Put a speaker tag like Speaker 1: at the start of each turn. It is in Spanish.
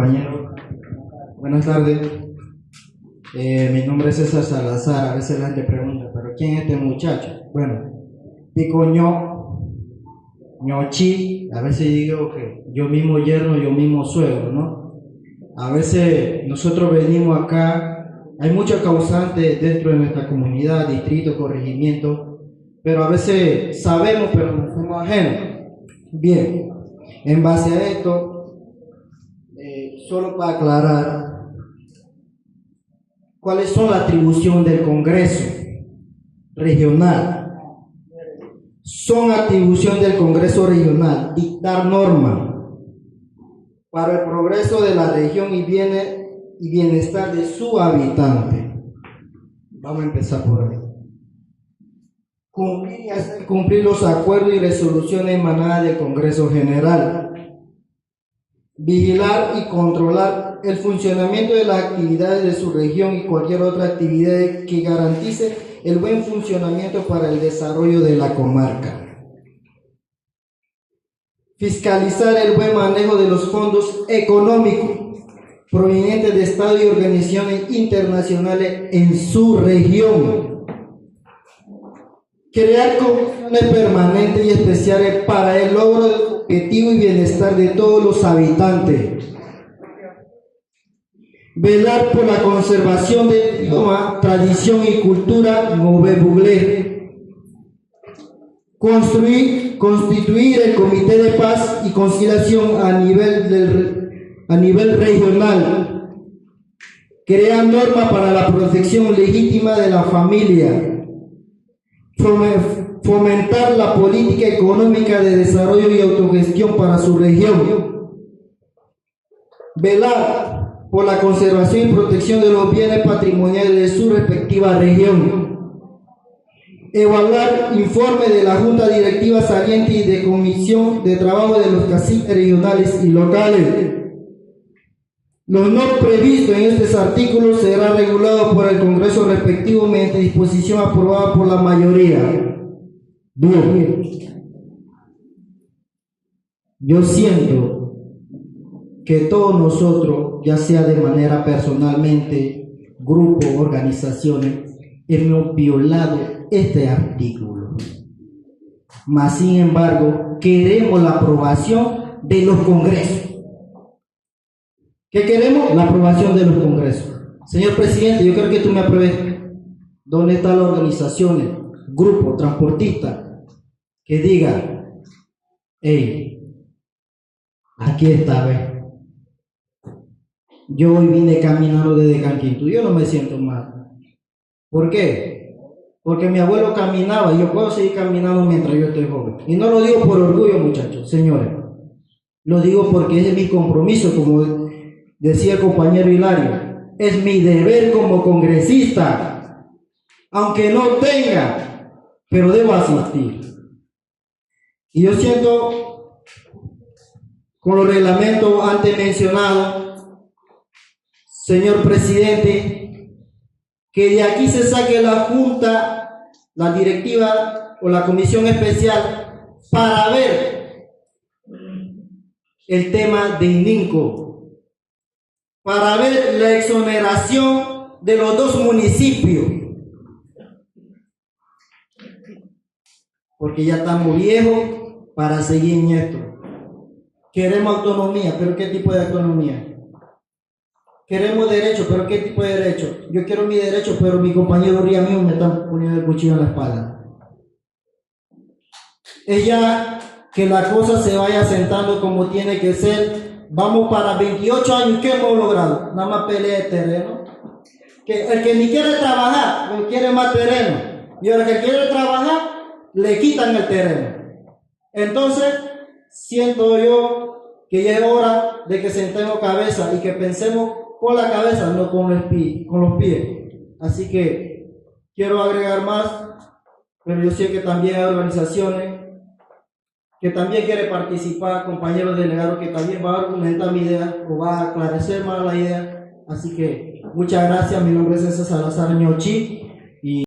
Speaker 1: compañero. Buenas tardes. Mi nombre es César Salazar. A veces la gente pregunta, ¿pero quién es este muchacho? Bueno, pico ñochi. A veces digo que yo mismo yerno, yo mismo suegro, ¿no? A veces nosotros venimos acá, hay muchos causantes dentro de nuestra comunidad, distrito, corregimiento, pero a veces sabemos, pero nos fuimos ajenos. Bien, en base a esto, solo para aclarar, ¿cuáles son las atribuciones del Congreso regional? Son atribución del Congreso regional dictar normas para el progreso de la región y bienestar de su habitante. Vamos a empezar por ahí. Cumplir y hacer cumplir los acuerdos y resoluciones emanadas del Congreso General. Vigilar y controlar el funcionamiento de las actividades de su región y cualquier otra actividad que garantice el buen funcionamiento para el desarrollo de la comarca. Fiscalizar el buen manejo de los fondos económicos provenientes de Estados y organizaciones internacionales en su región. Crear comisiones permanentes y especiales para el logro del objetivo y bienestar de todos los habitantes. Velar por la conservación del idioma, tradición y cultura novebuglé. Constituir el Comité de Paz y Conciliación a nivel regional. Crear normas para la protección legítima de la familia. Fomentar la política económica de desarrollo y autogestión para su región. Velar por la conservación y protección de los bienes patrimoniales de su respectiva región. Evaluar informe de la Junta Directiva Saliente y de Comisión de Trabajo de los caciques regionales y locales. Lo no previsto en estos artículos será regulado por el Congreso respectivo mediante disposición aprobada por la mayoría. Bien. Yo siento que todos nosotros, ya sea de manera personalmente, grupos, organizaciones, hemos violado este artículo. Mas, sin embargo, queremos la aprobación de los congresos. ¿Qué queremos? La aprobación de los congresos. Señor presidente, yo quiero que tú me apruebes. ¿Dónde están las organizaciones, grupos, transportistas, que digan, hey, aquí está, ve? Yo hoy vine caminando desde Canquintú, yo no me siento mal. ¿Por qué? Porque mi abuelo caminaba y yo puedo seguir caminando mientras yo estoy joven. Y no lo digo por orgullo, muchachos, señores. Lo digo porque es mi compromiso, como decía el compañero Hilario, es mi deber como congresista, aunque no tenga, pero debo asistir. Y yo siento, con los reglamentos antes mencionados, señor presidente, que de aquí se saque la junta, la directiva o la comisión especial para ver el tema de ININCO, para ver la exoneración de los dos municipios, porque ya estamos viejos para seguir en esto. Queremos autonomía, pero ¿qué tipo de autonomía? Queremos derecho, pero ¿qué tipo de derecho? Yo quiero mi derecho, pero mi compañero Ría mío me están poniendo el cuchillo en la espalda. Es ya que la cosa se vaya sentando como tiene que ser. Vamos para 28 años, ¿qué hemos logrado? Nada más pelea de terreno. Que el que ni quiere trabajar, no quiere más terreno. Y el que quiere trabajar, le quitan el terreno. Entonces, siento yo que ya es hora de que sentemos cabeza y que pensemos con la cabeza, no con los pies. Así que quiero agregar más, pero yo sé que también hay organizaciones que también quieren participar, compañeros delegados que también van a argumentar mi idea o va a aclarecer más la idea. Así que muchas gracias. Mi nombre es César Salazar Ñochi.